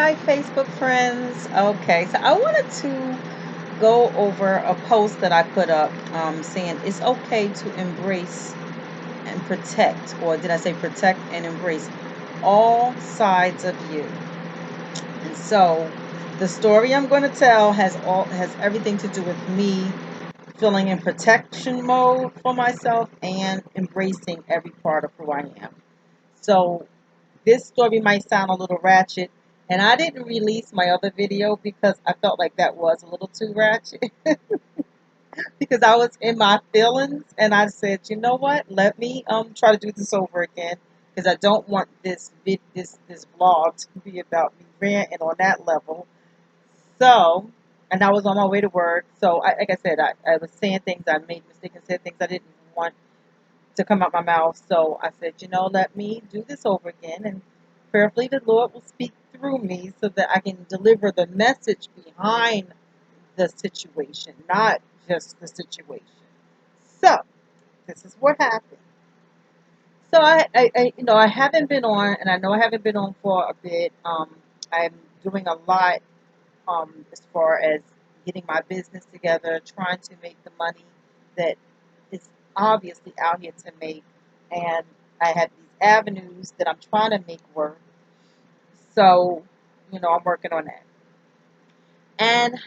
Hi, Facebook friends. Okay, so I wanted to go over a post that I put up saying it's okay to embrace and protect, or did I say protect and embrace all sides of you? And so the story I'm going to tell has everything to do with me feeling in protection mode for myself and embracing every part of who I am. So this story might sound a little ratchet, and I didn't release my other video because I felt like that was a little too ratchet because I was in my feelings, and I said, you know what? Let me try to do this over again because I don't want this vlog to be about me ranting on that level. So, and I was on my way to work. So, like I said, I was saying things, I made mistakes and said things I didn't want to come out my mouth. So I said, let me do this over again, and prayerfully the Lord will speak through me so that I can deliver the message behind the situation, not just the situation. So this is what happened. So I haven't been on, and I know I haven't been on for a bit. I'm doing a lot as far as getting my business together, trying to make the money that is obviously out here to make. And I have these avenues that I'm trying to make work. So, I'm working on that. And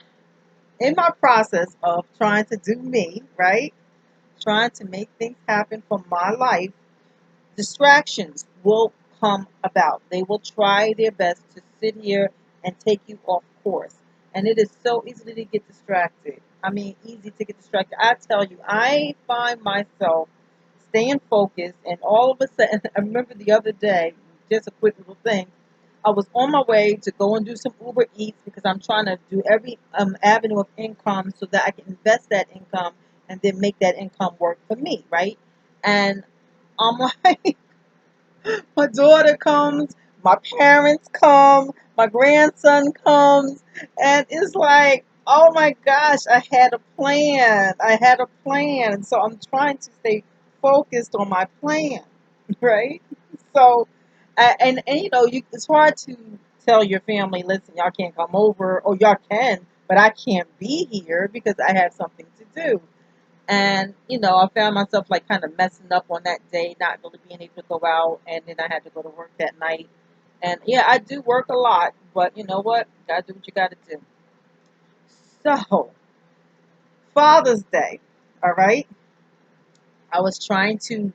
in my process of trying to do me, right? Trying to make things happen for my life, distractions will come about. They will try their best to sit here and take you off course. And it is so easy to get distracted. I mean, easy to get distracted. I tell you, I find myself staying focused, and all of a sudden, I remember the other day, just a quick little thing. I was on my way to go and do some Uber Eats because I'm trying to do every avenue of income so that I can invest that income and then make that income work for me, right? And I'm like, my daughter comes, my parents come, my grandson comes, and it's like, oh my gosh, I had a plan. I had a plan. So I'm trying to stay focused on my plan, right? So, it's hard to tell your family, listen, y'all can't come over, or y'all can, but I can't be here because I have something to do. And, I found myself like kind of messing up on that day, not really being able to go out. And then I had to go to work that night. And yeah, I do work a lot, but you know what? You gotta do what you gotta do. So, Father's Day, all right? I was trying to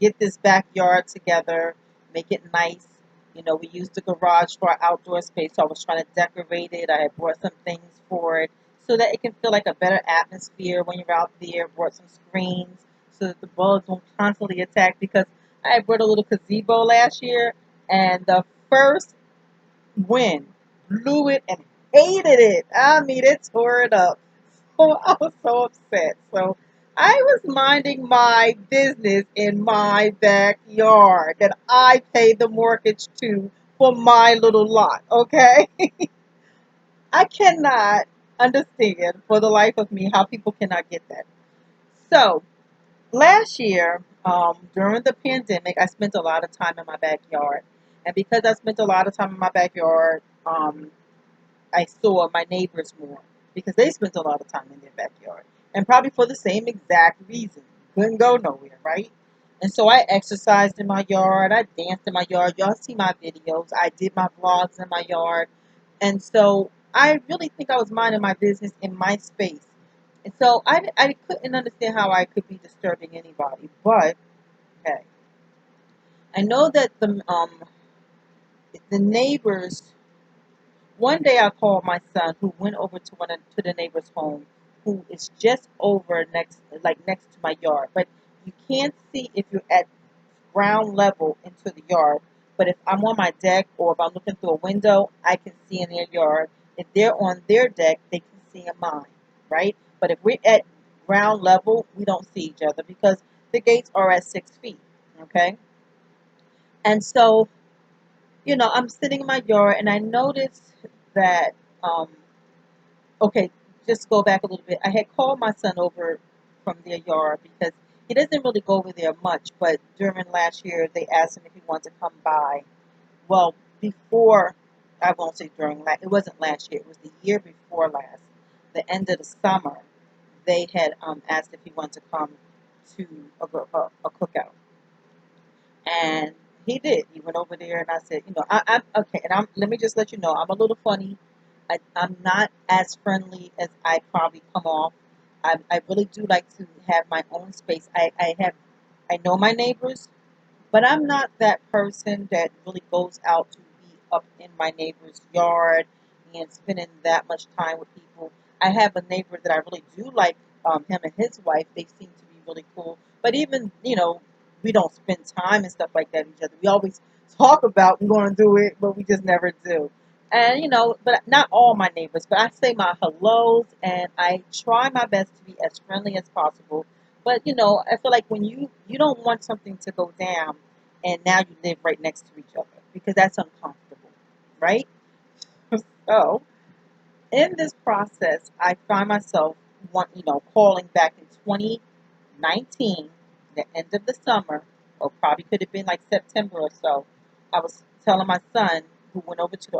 get this backyard together, make it nice. We used the garage for our outdoor space, so I was trying to decorate it. I had brought some things for it so that it can feel like a better atmosphere when you're out there. Brought some screens so that the bugs won't constantly attack because I had brought a little gazebo last year, and the first wind blew it and hated it. I mean, it tore it up. So I was so upset. So I was minding my business in my backyard that I paid the mortgage to for my little lot, okay? I cannot understand for the life of me how people cannot get that. So last year, during the pandemic, I spent a lot of time in my backyard. And because I spent a lot of time in my backyard, I saw my neighbors more because they spent a lot of time in their backyard. And probably for the same exact reason. Couldn't go nowhere, right? And so I exercised in my yard. I danced in my yard. Y'all see my videos. I did my vlogs in my yard. And so I really think I was minding my business in my space. And so I couldn't understand how I could be disturbing anybody. But, hey, I know that the neighbors. One day I called my son, who went over to the neighbor's home, who is just over next to my yard. But you can't see if you're at ground level into the yard. But if I'm on my deck or if I'm looking through a window, I can see in their yard. If they're on their deck, they can see in mine, right? But if we're at ground level, we don't see each other because the gates are at 6 feet, okay? And so I'm sitting in my yard and I noticed that, um, okay, just go back a little bit. I had called my son over from their yard because he doesn't really go over there much, but during last year they asked him if he wanted to come by. Well, before I won't say during it wasn't last year. It was the year before last. The end of the summer, they had asked if he wanted to come to a cookout, and he did. He went over there, and I said, I'm okay. And let me just let you know, I'm a little funny. I'm not as friendly as I probably come off. I really do like to have my own space. I know my neighbors, but I'm not that person that really goes out to be up in my neighbor's yard and spending that much time with people. I have a neighbor that I really do like, him and his wife. They seem to be really cool. But even, we don't spend time and stuff like that with each other. We always talk about we're going to do it, but we just never do. And, but not all my neighbors, but I say my hellos and I try my best to be as friendly as possible. But I feel like when you don't want something to go down, and now you live right next to each other because that's uncomfortable, right? So in this process, I find myself calling back in 2019, the end of the summer, or probably could have been like September or so. I was telling my son who went over to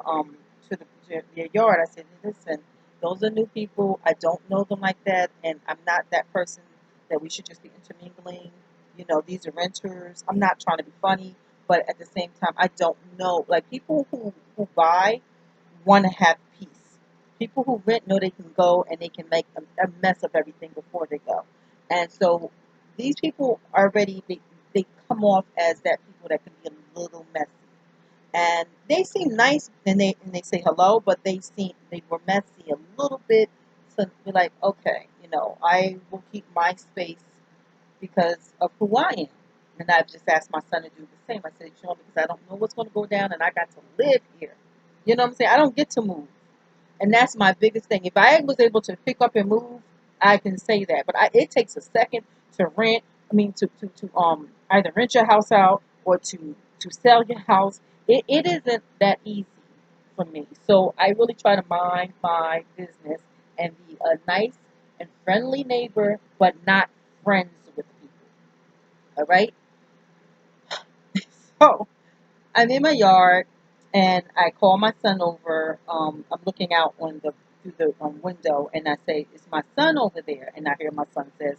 their yard. I said, "Listen, those are new people. I don't know them like that, and I'm not that person that we should just be intermingling. These are renters. I'm not trying to be funny, but at the same time, I don't know. Like people who buy want to have peace. People who rent know they can go and they can make a mess of everything before they go. And so these people already they come off as that people that can be a little messy. And they seem nice and they say hello, but they were messy a little bit. So be like, okay, I will keep my space because of who I am. And I've just asked my son to do the same. I said, because I don't know what's going to go down and I got to live here. You know what I'm saying? I don't get to move. And that's my biggest thing. If I was able to pick up and move, I can say that. But it takes a second to rent. I mean, to either rent your house out or to sell your house. It isn't that easy for me. So I really try to mind my business and be a nice and friendly neighbor, but not friends with people. All right. So I'm in my yard and I call my son over. I'm looking out on the through the window and I say, "Is my son over there?" And I hear my son says,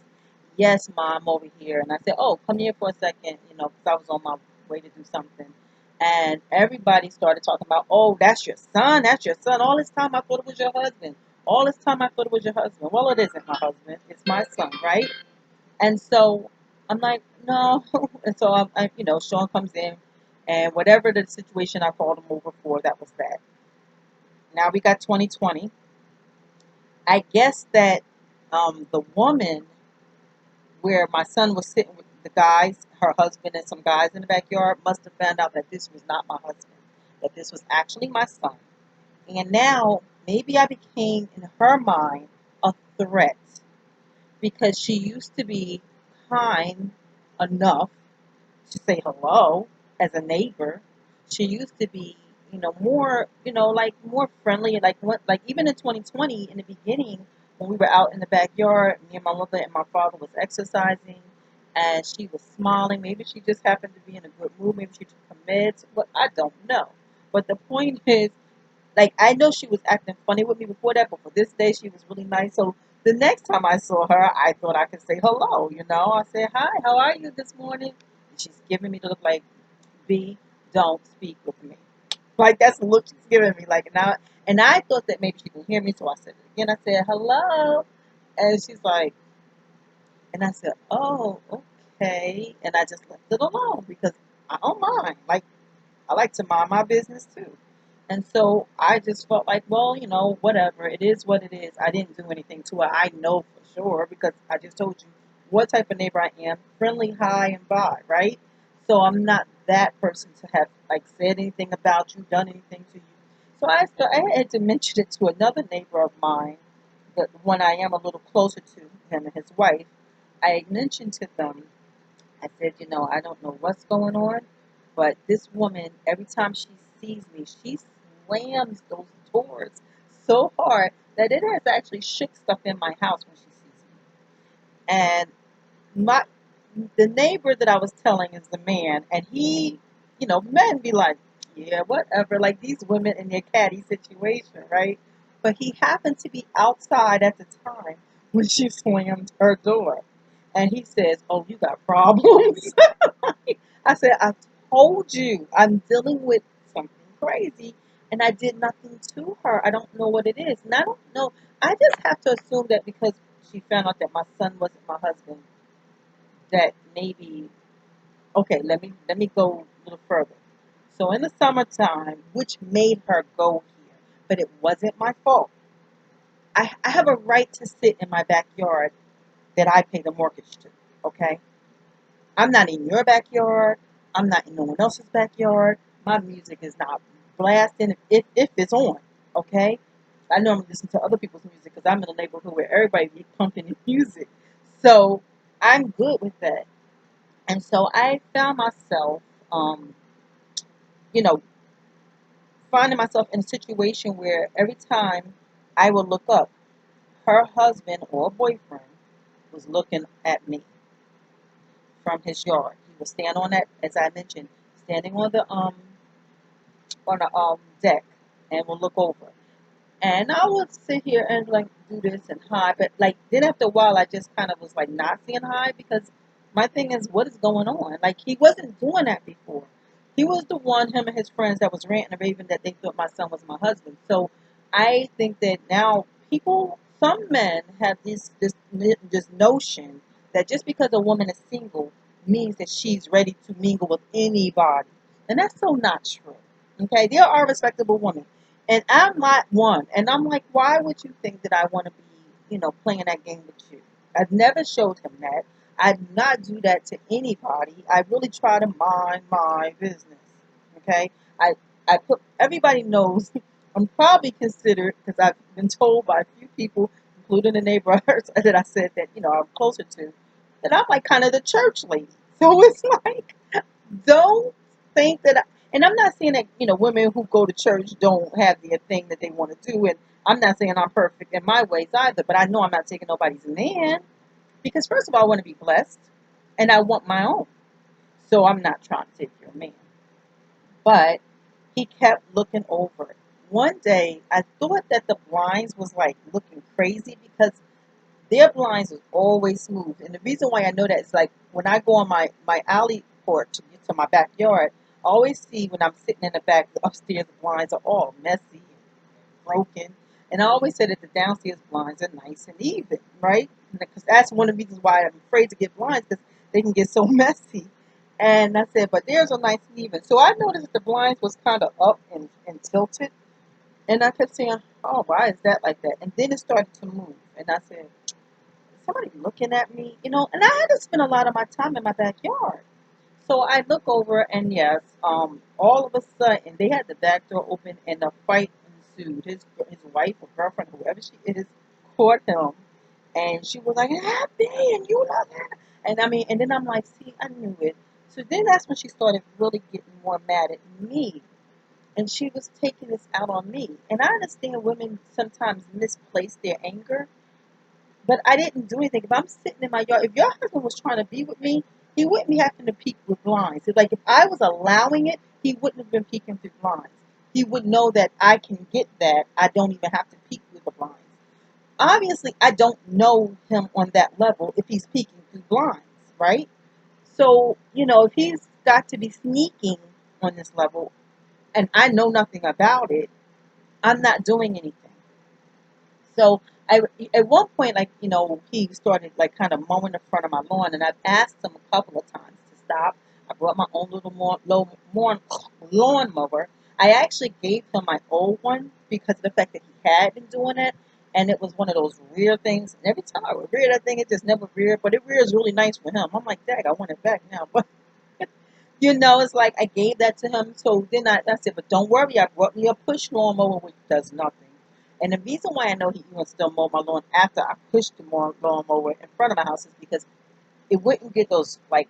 "Yes, mom, over here." And I say, "Oh, come here for a second," because I was on my way to do something. And everybody started talking about, "Oh, that's your son. That's your son." All this time I thought it was your husband. All this time I thought it was your husband. Well, it isn't my husband. It's my son, right? And so I'm like, no. And so Sean comes in, and whatever the situation I called him over for, that was that. Now we got 2020. I guess that the woman where my son was sitting with the guys, her husband and some guys in the backyard, must have found out that this was not my husband, that this was actually my son. And now maybe I became, in her mind, a threat because she used to be kind enough to say hello as a neighbor. She used to be, more, like more friendly. Like what, like even in 2020, in the beginning, when we were out in the backyard, me and my mother and my father was exercising, and she was smiling. Maybe she just happened to be in a good mood. Maybe she took her meds, but I don't know. But the point is, like I know she was acting funny with me before that, but for this day she was really nice. So the next time I saw her, I thought I could say hello. I said, "Hi, how are you this morning?" And she's giving me the look like, "B, don't speak with me." Like that's the look she's giving me. Like now, and I thought that maybe she could hear me, so I said it again. I said hello, and she's like, and I said, "Oh, okay," and I just left it alone because I don't mind. Like I like to mind my business too. And so I just felt like, well, whatever. It is what it is. I didn't do anything to her. I know for sure because I just told you what type of neighbor I am. Friendly, high, and by, right? So I'm not that person to have like said anything about you, done anything to you. So I had to mention it to another neighbor of mine, the one I am a little closer to, him and his wife. I mentioned to them, I said, I don't know what's going on, but this woman, every time she sees me, she slams those doors so hard that it has actually shook stuff in my house when she sees me. And my the neighbor that I was telling is the man, and he, men be like, Yeah, whatever. Like these women in their catty situation, right? But he happened to be outside at the time when she slammed her door. And he says, "Oh, you got problems." I said, "I told you I'm dealing with something crazy and I did nothing to her. I don't know what it is." And I don't know. I just have to assume that because she found out that my son wasn't my husband, that maybe okay, let me go a little further. So in the summertime, which made her go here, but it wasn't my fault. I have a right to sit in my backyard that I pay the mortgage to. Okay, I'm not in your backyard. I'm not in no one else's backyard. My music is not blasting if it's on. Okay, I normally listen to other people's music because I'm in a neighborhood where everybody be pumping music. So I'm good with that. And so I found myself, um, you know, finding myself in a situation where every time I would look up, her husband or boyfriend was looking at me from his yard. He would stand on that, as I mentioned, standing on the deck and would look over. And I would sit here and like do this and hide, but like then after a while, I just kind of was like not saying hi because my thing is, what is going on? Like he wasn't doing that before. He was the one, him and his friends, that was ranting and raving that they thought my son was my husband. So I think that now people, some men have this notion that just because a woman is single means that she's ready to mingle with anybody, and that's so not true. Okay, there are respectable women and I'm not one. And I'm like, why would you think that I want to be, playing that game with you? I've never showed him that. I do not do that to anybody. I really try to mind my business. Okay? I put everybody knows I'm probably considered because I've been told by a few people, including the neighbors that I said that, I'm closer to, that I'm like kind of the church lady. So it's like don't think that and I'm not saying that women who go to church don't have their thing that they want to do, and I'm not saying I'm perfect in my ways either, but I know I'm not taking nobody's man because first of all I want to be blessed and I want my own, so I'm not trying to take your man. But he kept looking over it. One day I thought that the blinds was like looking crazy because their blinds is always smooth. And the reason why I know that is like when I go on my alley porch to get to my backyard, I always see when I'm sitting in the back, the upstairs blinds are all messy and broken. And I always say that the downstairs blinds are nice and even, right? Because that's one of the reasons why I'm afraid to get blinds because they can get so messy. And I said, but theirs are nice and even. So I noticed that the blinds was kind of up and tilted. And I kept saying, oh, why is that like that? And then it started to move. And I said, somebody looking at me, and I had to spend a lot of my time in my backyard. So I look over and yes, all of a sudden they had the back door open and a fight ensued. His wife or girlfriend, whoever she is, caught him and she was like, happy and you know that. And I mean, and then I'm like, see, I knew it. So then that's when she started really getting more mad at me. And she was taking this out on me. And I understand women sometimes misplace their anger, but I didn't do anything. If I'm sitting in my yard, if your husband was trying to be with me, he wouldn't be having to peek with blinds. It's like if I was allowing it, he wouldn't have been peeking through blinds. He would know that I can get that. I don't even have to peek through the blinds. Obviously, I don't know him on that level if he's peeking through blinds, right? So, if he's got to be sneaking on this level and I know nothing about it, I'm not doing anything. So I, at one point, like, he started like kind of mowing the front of my lawn, and I've asked him a couple of times to stop. I brought my own little more lawn mower. I actually gave him my old one because of the fact that he had been doing it, and it was one of those rear things. And every time I would rear that thing, it just never reared, but it rears really nice for him. I'm like, Dad, I want it back now. But it's like I gave that to him. So then I said, but don't worry, I brought me a push lawnmower, which does nothing. And the reason why I know he even still mow my lawn after I pushed the lawnmower in front of my house is because it wouldn't get those like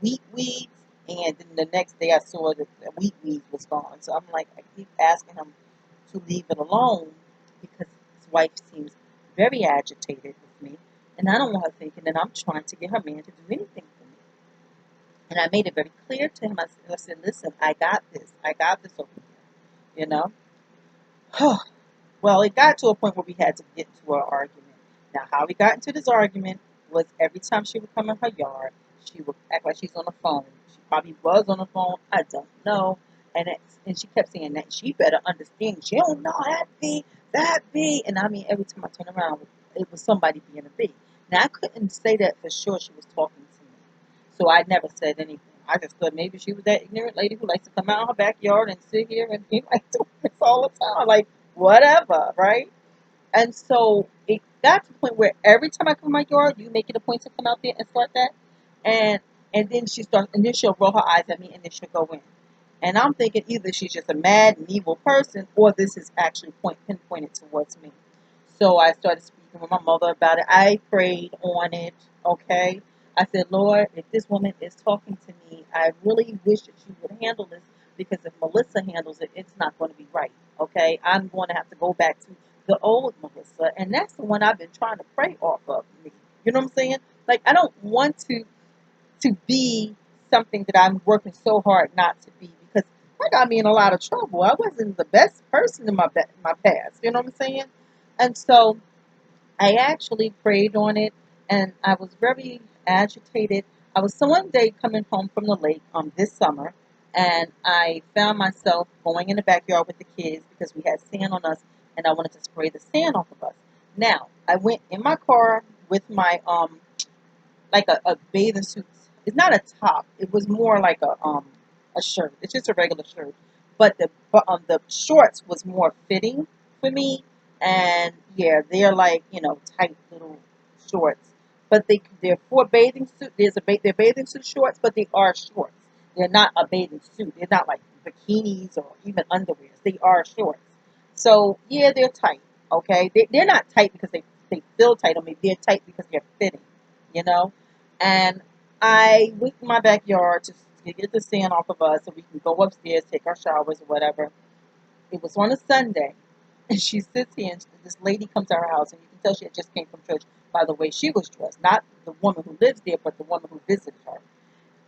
wheat weeds. And then the next day I saw that the wheat weeds was gone. So I'm like, I keep asking him to leave it alone because his wife seems very agitated with me. And I don't want her thinking that I'm trying to get her man to do anything for me. And I made it very clear to him. I said, listen, I got this. I got this over here, you know? Well, it got to a point where we had to get into an argument. Now, how we got into this argument was every time she would come in her yard, she would act like she's on the phone. She probably was on the phone. I don't know. And she kept saying that she better understand. She don't know that be. And I mean, every time I turn around, it was somebody being a bee. Now, I couldn't say that for sure she was talking to me. So I never said anything. I just thought maybe she was that ignorant lady who likes to come out her backyard and sit here and be like doing this all the time. Like, whatever, right? And so it got to the point where every time I come in my yard, you make it a point to come out there and start that. And and then she'll roll her eyes at me and then she'll go in. And I'm thinking either she's just a mad and evil person or this is actually pinpointed towards me. So I started speaking with my mother about it. I prayed on it, okay? I said, Lord, if this woman is talking to me, I really wish that you would handle this because if Melissa handles it, it's not going to be right, okay? I'm going to have to go back to the old Melissa, and that's the one I've been trying to pray off of me. You know what I'm saying? Like, I don't want to be something that I'm working so hard not to be because that got me in a lot of trouble. I wasn't the best person in my past. You know what I'm saying? And so I actually prayed on it, and I was very agitated. I was so one day coming home from the lake this summer, and I found myself going in the backyard with the kids because we had sand on us, and I wanted to spray the sand off of us. Now I went in my car with my like a bathing suit. It's not a top. It was more like a shirt. It's just a regular shirt, but the shorts was more fitting for me. And yeah, they're like tight little shorts. But they're for bathing suit. They're bathing suit shorts, but they are shorts. They're not a bathing suit. They're not like bikinis or even underwears. They are shorts. So yeah, they're tight. Okay, they're not tight because they feel tight on me. They're tight because they're fitting. You know, and I went in my backyard to get the sand off of us so we can go upstairs, take our showers or whatever. It was on a Sunday, and she sits here, and this lady comes to our house, and you can tell she had just came from church by the way she was dressed. Not the woman who lives there, but the woman who visited her.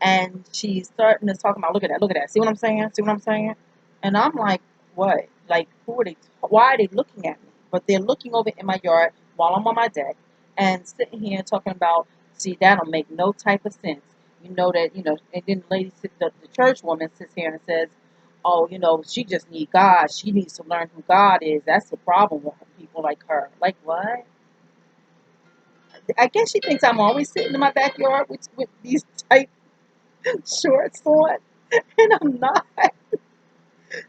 And she's starting to talk about, look at that. See what I'm saying? See what I'm saying? And I'm like, what? Like, who are they? Why are they looking at me? But they're looking over in my yard while I'm on my deck and sitting here talking about, see, that don't make no type of sense. You know that, and then the church woman sits here and says, oh, she just needs God. She needs to learn who God is. That's the problem with people like her. Like, what? I guess she thinks I'm always sitting in my backyard with these tight shorts on, and I'm not.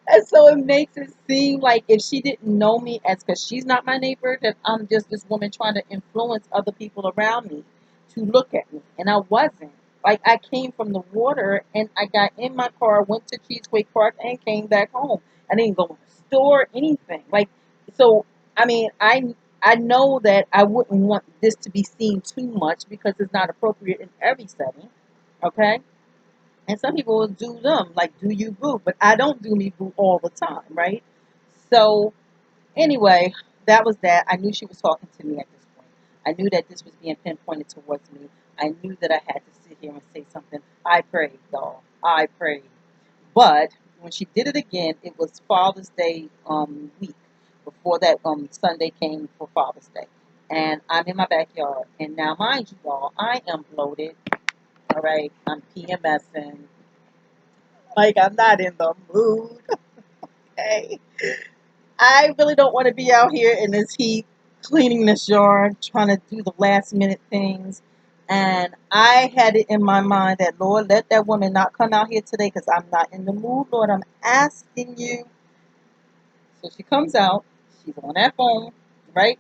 And so it makes it seem like if she didn't know me as because she's not my neighbor, that I'm just this woman trying to influence other people around me to look at me. And I wasn't. Like I came from the water and I got in my car, went to Cheesequake Park and came back home. I didn't go to the store, anything. Like so I mean, I know that I wouldn't want this to be seen too much because it's not appropriate in every setting. Okay? And some people will do them, like do you boo, but I don't do me boo all the time, right? So anyway, that was that. I knew she was talking to me at this point. I knew that this was being pinpointed towards me. I knew that I had to sit here and say something. I prayed, y'all. I prayed. But when she did it again, it was Father's Day week before that Sunday came for Father's Day. And I'm in my backyard. And now, mind you, y'all, I am bloated. All right, I'm PMSing. Like I'm not in the mood. Okay. I really don't want to be out here in this heat, cleaning this yard, trying to do the last minute things. And I had it in my mind that, Lord, let that woman not come out here today because I'm not in the mood, Lord. I'm asking you. So she comes out. She's on that phone, right?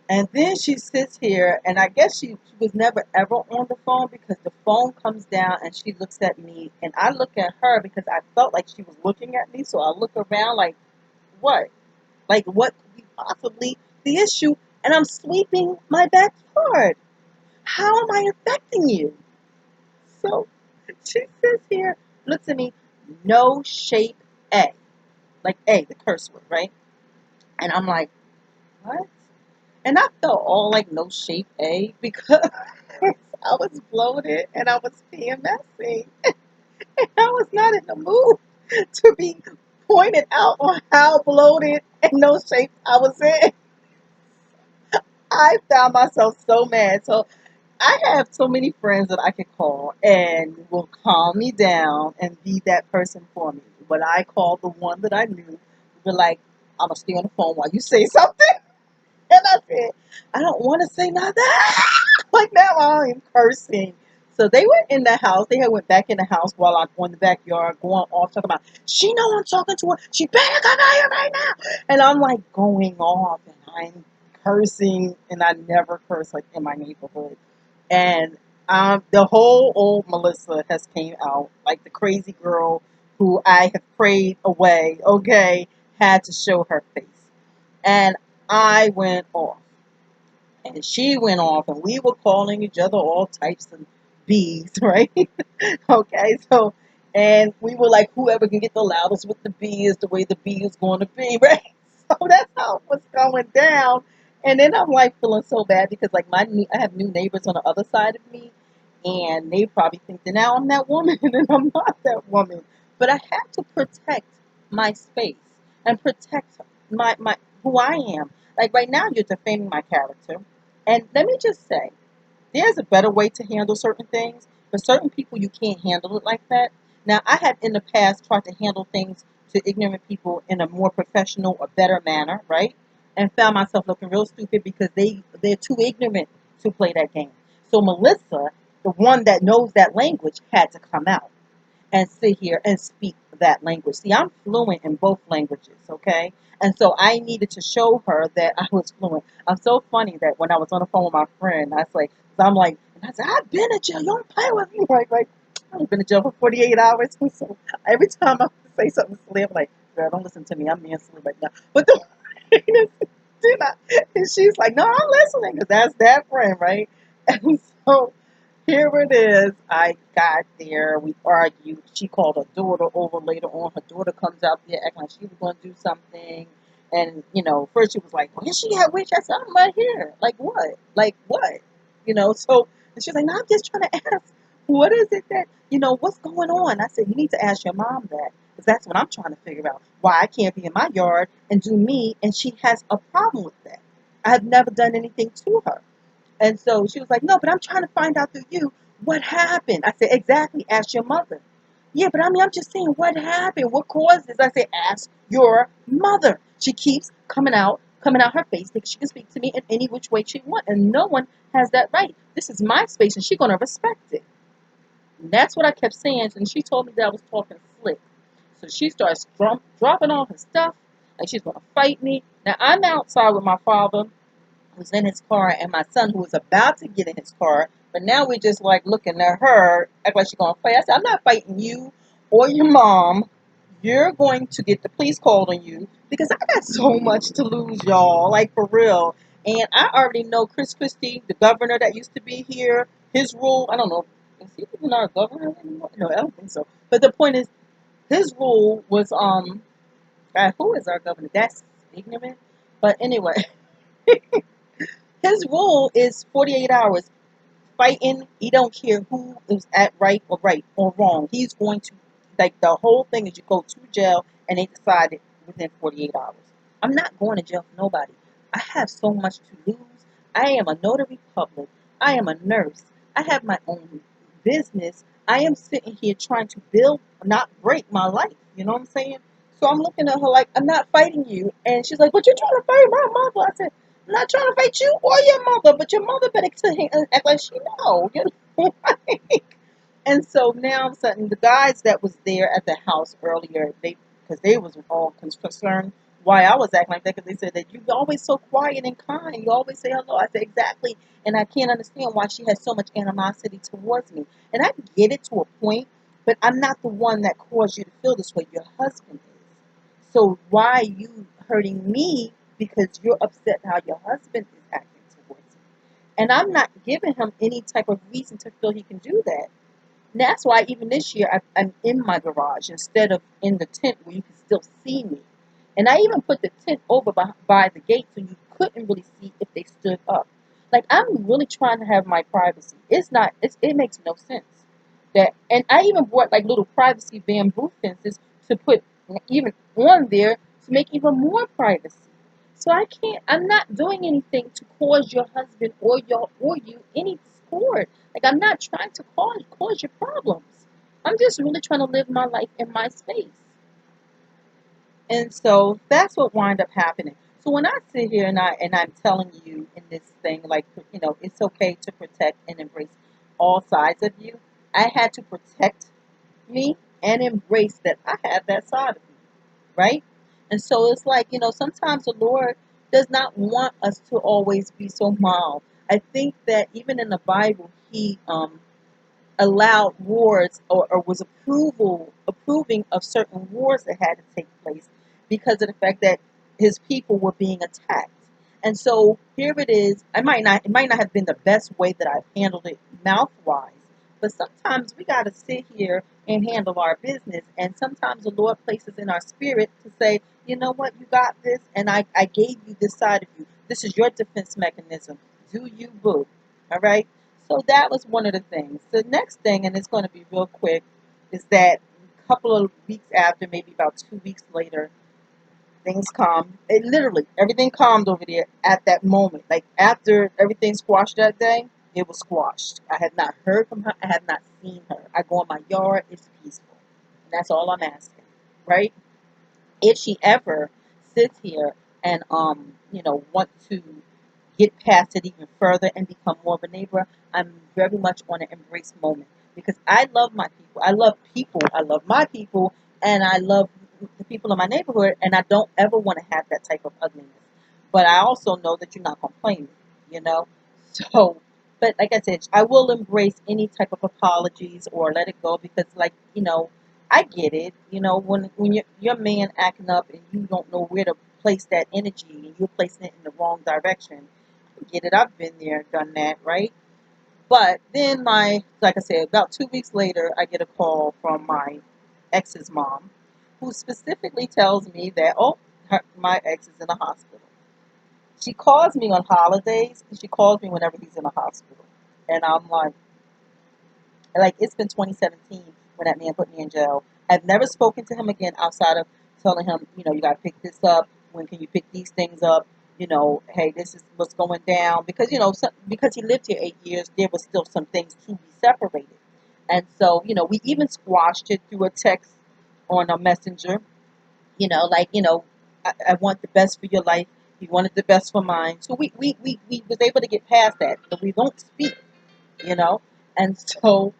And then she sits here, and I guess she was never ever on the phone because the phone comes down and she looks at me, and I look at her because I felt like she was looking at me. So I look around like, what? Like, what could be possibly the issue? And I'm sweeping my backyard. How am I affecting you? So she sits here, looks at me, no shape A. Like A, the curse word, right? And I'm like, what? And I felt all like no shape A because I was bloated and I was PMSing. I was not in the mood to be pointed out on how bloated and no shape I was in. I found myself so mad. So I have so many friends that I can call and will calm me down and be that person for me. But I called the one that I knew, be like, I'm gonna stay on the phone while you say something. And I said, I don't want to say nothing. Like now I'm cursing. So they were in the house. They had went back in the house while I'm in the backyard going off talking about, she know I'm talking to her. She better come out here right now. And I'm like going off and I'm cursing and I never curse like in my neighborhood. And the whole old Melissa has came out, like the crazy girl who I have prayed away, okay, had to show her face. And I went off. And she went off, and we were calling each other all types of bees, right? Okay, so, and we were like, whoever can get the loudest with the bee is the way the bee is going to be, right? So that's how it was going down. And then I'm like feeling so bad because like I have new neighbors on the other side of me, and they probably think that now I'm that woman, and I'm not that woman. But I have to protect my space and protect my who I am. Like right now, you're defaming my character. And let me just say, there's a better way to handle certain things. For certain people, you can't handle it like that. Now, I had in the past tried to handle things to ignorant people in a more professional or better manner, right? And found myself looking real stupid because they're too ignorant to play that game. So Melissa, the one that knows that language, had to come out and sit here and speak that language. See, I'm fluent in both languages, okay? And so I needed to show her that I was fluent. I'm so funny that when I was on the phone with my friend, I was like, so I'm like, and I said, I've been in jail. You don't play with me. Like I've been in jail for 48 hours. So every time I say something silly, I'm like, girl, don't listen to me. I'm being silly right now. But the do not. And she's like, no, I'm listening because that's that friend, right? And so here it is. I got there. We argued. She called her daughter over later on. Her daughter comes out there acting like she was going to do something. And, first she was like, where's she at? Where's she at? I said, I'm right here. Like what? Like what? So and she's like, no, I'm just trying to ask, what is it that, what's going on? I said, you need to ask your mom that. Because that's what I'm trying to figure out. Why I can't be in my yard and do me. And she has a problem with that. I have never done anything to her. And so she was like, no, but I'm trying to find out through you what happened. I said, exactly, ask your mother. Yeah, but I mean, I'm just saying, what happened? What caused this? I said, ask your mother. She keeps coming out her face that she can speak to me in any which way she wants. And no one has that right. This is my space, and she's going to respect it. And that's what I kept saying. And she told me that I was talking slick. So she starts dropping all her stuff, like she's going to fight me. Now, I'm outside with my father, who's in his car, and my son, who was about to get in his car. But now we're just like looking at her, act like she's going to fight. I said, I'm not fighting you or your mom. You're going to get the police called on you because I got so much to lose, y'all. Like for real. And I already know Chris Christie, the governor that used to be here, his rule. I don't know. Is he even our governor anymore? No, I don't think so. But the point is, his rule was God, who is our governor? That's ignorant. But anyway, his rule is 48 hours. Fighting, he don't care who is at right or wrong. He's going to, like, the whole thing is you go to jail and they decide it within 48 hours. I'm not going to jail for nobody. I have so much to lose. I am a notary public. I am a nurse. I have my own business. I am sitting here trying to build, not break my life. You know what I'm saying? So I'm looking at her like, I'm not fighting you. And she's like, but you're trying to fight my mother. I said, I'm not trying to fight you or your mother, but your mother better act like she know. And so now all of a sudden, the guys that was there at the house earlier, because they was all concerned why I was acting like that, because they said that you're always so quiet and kind. You always say hello. I said, exactly. And I can't understand why she has so much animosity towards me. And I get it to a point, but I'm not the one that caused you to feel this way. Your husband is. So why are you hurting me because you're upset how your husband is acting towards you? And I'm not giving him any type of reason to feel he can do that. And that's why even this year I'm in my garage instead of in the tent where you can still see me. And I even put the tent over by the gate so you couldn't really see if they stood up. Like, I'm really trying to have my privacy. It makes no sense. That, and I even bought like little privacy bamboo fences to put even on there to make even more privacy. So I'm not doing anything to cause your husband or you any discord. Like, I'm not trying to cause your problems. I'm just really trying to live my life in my space. And so that's what wind up happening. So when I sit here and I'm telling you in this thing, like, it's okay to protect and embrace all sides of you. I had to protect me and embrace that I have that side of me, right? And so it's like, sometimes the Lord does not want us to always be so mild. I think that even in the Bible, He allowed wars, or was approving of certain wars that had to take place because of the fact that his people were being attacked. And so here it is. It might not have been the best way that I've handled it mouth wise, but sometimes we got to sit here and handle our business. And sometimes the Lord places in our spirit to say, you know what, you got this, and I gave you this side of you. This is your defense mechanism. Do you, boo? All right. So that was one of the things. The next thing, and it's going to be real quick, is that a couple of weeks after, maybe about 2 weeks later, things calmed. It literally, everything calmed over there at that moment. Like, after everything squashed that day, it was squashed. I had not heard from her. I have not seen her. I go in my yard. It's peaceful. And that's all I'm asking, right? If she ever sits here and want to get past it even further and become more of a neighbor, I'm very much on an embrace moment because I love my people. I love people. I love my people, and I love the people in my neighborhood. And I don't ever want to have that type of ugliness. But I also know that you're not complaining, you know. So, but like I said, I will embrace any type of apologies or let it go because, like, I get it. When your man acting up and you don't know where to place that energy and you're placing it in the wrong direction. I get it. I've been there, done that, right? But then like I said, about 2 weeks later, I get a call from my ex's mom, who specifically tells me that, oh, my ex is in the hospital. She calls me on holidays, and she calls me whenever he's in the hospital. And I'm like it's been 2017 when that man put me in jail. I've never spoken to him again outside of telling him, you got to pick this up. When can you pick these things up? Hey, this is what's going down. Because, because he lived here 8 years, there was still some things to be separated. And so, we even squashed it through a text on a messenger, like, I want the best for your life. He wanted the best for mine. So we was able to get past that. But we don't speak, you know. And so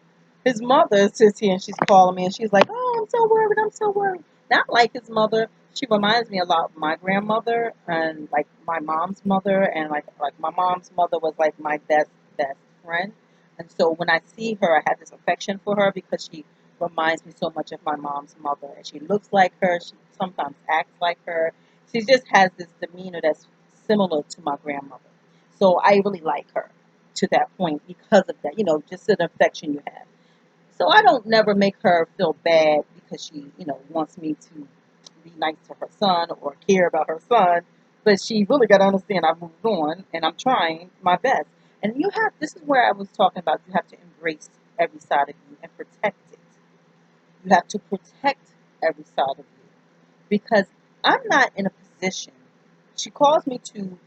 his mother sits here and she's calling me and she's like, "Oh, I'm so worried. I'm so worried." Not like his mother. She reminds me a lot of my grandmother and like my mom's mother, and like my mom's mother was like my best friend. And so when I see her, I have this affection for her because she reminds me so much of my mom's mother. And she looks like her. She sometimes acts like her. She just has this demeanor that's similar to my grandmother. So I really like her to that point because of that, just an affection you have. So I don't never make her feel bad because she, wants me to be nice to her son or care about her son. But she really got to understand I've moved on and I'm trying my best. And this is where I was talking about, you have to embrace every side of you and protect it. You have to protect every side of you because I'm not in a position. She calls me to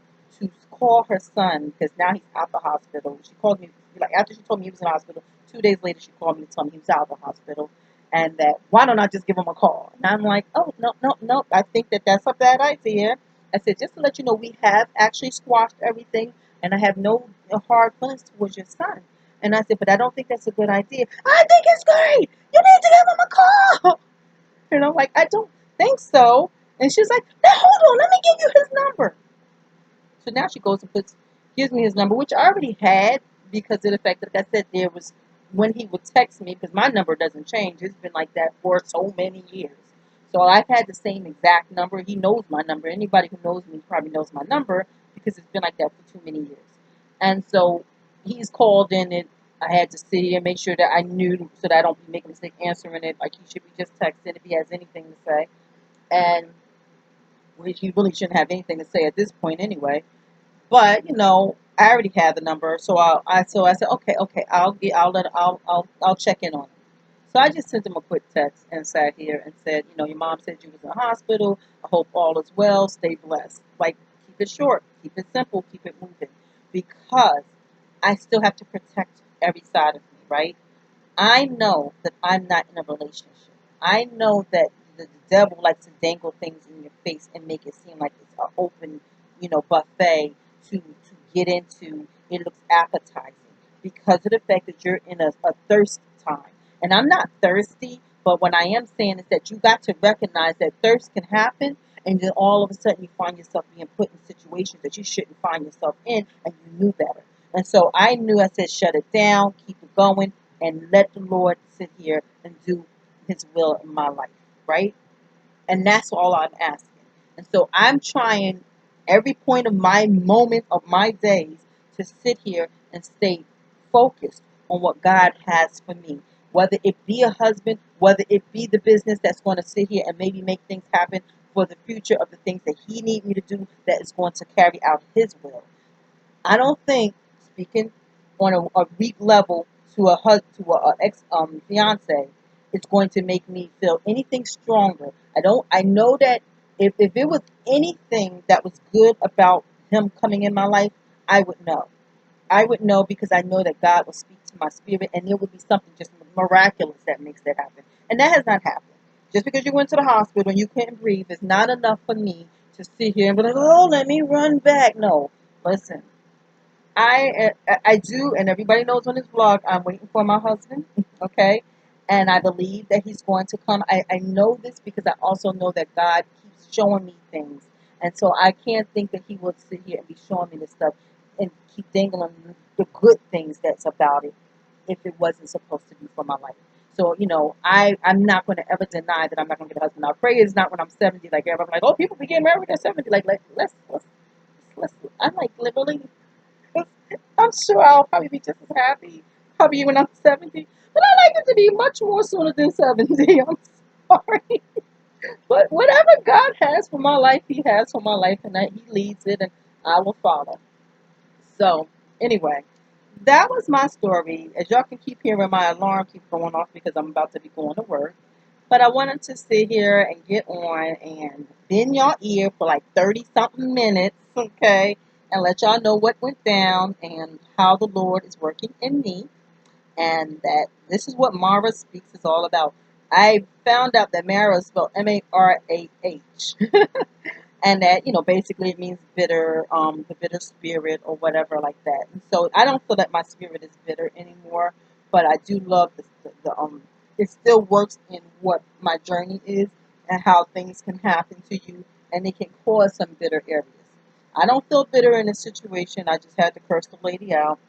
call her son because now he's out the hospital. She called me like after she told me he was in the hospital. 2 days later, she called me to tell me he was out of the hospital, and that why don't I just give him a call? And I'm like, oh no no no, I think that's a bad idea. I said just to let you know we have actually squashed everything, and I have no hard feelings towards your son. And I said, but I don't think that's a good idea. I think it's great. You need to give him a call. And I'm like, I don't think so. And she's like, now hold on, let me give you his number. So now she goes and gives me his number, which I already had because of the fact that, like I said, there was when he would text me, because my number doesn't change. It's been like that for so many years. So I've had the same exact number. He knows my number. Anybody who knows me probably knows my number because it's been like that for too many years. And so he's called in and I had to see and make sure that I knew so that I don't be making a mistake answering it. Like he should be just texting if he has anything to say. And which he really shouldn't have anything to say at this point anyway. But, I already had the number, so I said, okay, okay, I'll check in on it. So I just sent him a quick text and sat here and said, your mom said you was in the hospital. I hope all is well. Stay blessed. Like, keep it short, keep it simple, keep it moving, because I still have to protect every side of me, right? I know that I'm not in a relationship. I know that the devil likes to dangle things in your face and make it seem like it's an open, buffet to get into. It looks appetizing because of the fact that you're in a thirst time. And I'm not thirsty, but what I am saying is that you got to recognize that thirst can happen, and then all of a sudden you find yourself being put in situations that you shouldn't find yourself in, and you knew better. And so I knew, I said, shut it down, keep it going, and let the Lord sit here and do His will in my life, right? And that's all I'm asking. And so I'm trying every point of my moment of my days to sit here and stay focused on what God has for me. Whether it be a husband, whether it be the business that's going to sit here and maybe make things happen for the future of the things that He needs me to do that is going to carry out His will. I don't think speaking on a weak level to a ex fiance is going to make me feel anything stronger. I know that if it was anything that was good about him coming in my life, I would know. I would know because I know that God will speak to my spirit, and there would be something just miraculous that makes that happen. And that has not happened. Just because you went to the hospital and you couldn't breathe is not enough for me to sit here and be like, oh, let me run back. No, listen. I do, and everybody knows on this vlog, I'm waiting for my husband, okay? And I believe that he's going to come. I know this because I also know that God keeps showing me things. And so I can't think that he will sit here and be showing me this stuff and keep dangling the good things that's about it if it wasn't supposed to be for my life. So, I'm not going to ever deny that I'm not going to get a husband. Now, pray is not when I'm 70, like everybody's like, oh, people be getting married at 70. Like let's, I'm like literally I'm sure I'll probably be just as happy, probably when I'm 70. But I like it to be much more sooner than 70. I'm sorry. But whatever God has for my life, He has for my life, and that He leads it, and I will follow. So, anyway, that was my story. As y'all can keep hearing, my alarm keep going off because I'm about to be going to work. But I wanted to sit here and get on and bend y'all ear for like 30 something minutes, okay? And let y'all know what went down and how the Lord is working in me. And that this is what Mara Speaks is all about. I found out that Mara is spelled Marah. And that basically it means bitter, the bitter spirit or whatever like that. And so I don't feel that my spirit is bitter anymore, but I do love the it still works in what my journey is and how things can happen to you, and it can cause some bitter areas. I don't feel bitter in this situation. I just had to curse the lady out,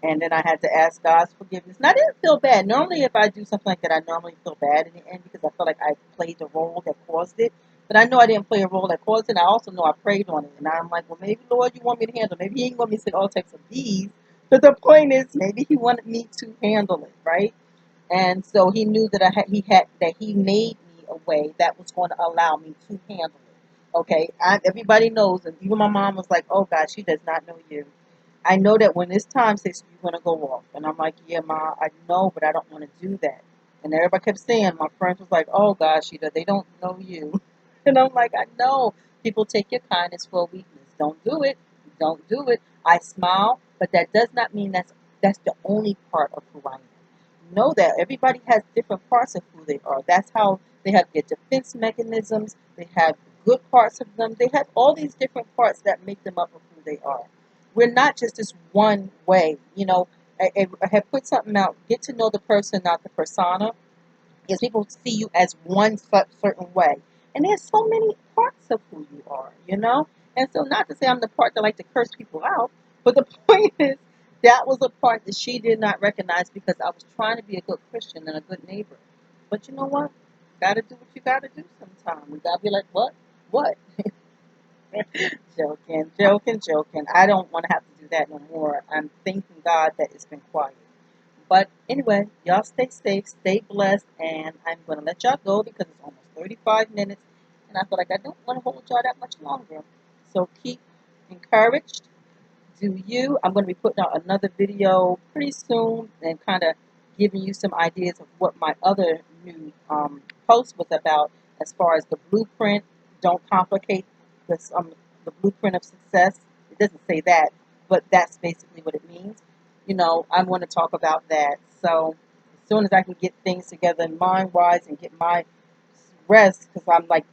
and then I had to ask God's forgiveness. And I didn't feel bad. Normally, if I do something like that, I normally feel bad in the end because I feel like I played the role that caused it. But I know I didn't play a role that caused it. I also know I prayed on it. And I'm like, well, maybe, Lord, you want me to handle it. Maybe He ain't want me to say all types of these. But the point is, maybe He wanted me to handle it, right? And so He knew that He made me a way that was going to allow me to handle it. Okay, everybody knows, and even my mom was like, "Oh God, she does not know you." I know that when it's time, sis, you're gonna go off. And I'm like, yeah, ma, I know, but I don't want to do that. And everybody kept saying, my friends was like, oh gosh, Sheeta, they don't know you. And I'm like, I know. People take your kindness for a weakness. Don't do it. Don't do it. I smile, but that does not mean that's the only part of who I am. Know that everybody has different parts of who they are. That's how they have their defense mechanisms. They have good parts of them. They have all these different parts that make them up of who they are. We're not just this one way. I have put something out. Get to know the person, not the persona, because people see you as one certain way, and there's so many parts of who you are. And so, not to say I'm the part that like to curse people out, but the point is that was a part that she did not recognize because I was trying to be a good Christian and a good neighbor. But you know what? Gotta do what you gotta do sometimes. We gotta be like, what? Joking, joking, joking. I don't want to have to do that no more. I'm thanking God that it's been quiet. But anyway, y'all stay safe, stay blessed, and I'm going to let y'all go because it's almost 35 minutes, and I feel like I don't want to hold y'all that much longer. So keep encouraged. do you. I'm going to be putting out another video pretty soon and kind of giving you some ideas of what my other new post was about as far as the blueprint. Don't complicate this, the blueprint of success. It doesn't say that, but that's basically what it means. I want to talk about that. So as soon as I can get things together mind-wise and get my rest, because I'm like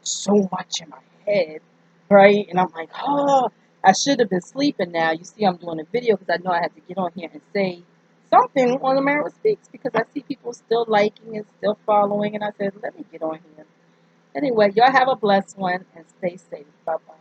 so much in my head, right? And I'm like, oh, I should have been sleeping now. You see, I'm doing a video because I know I had to get on here and say something on the Marrow Speaks because I see people still liking and still following. And I said, let me get on here. Anyway, y'all have a blessed one and stay safe. Bye bye.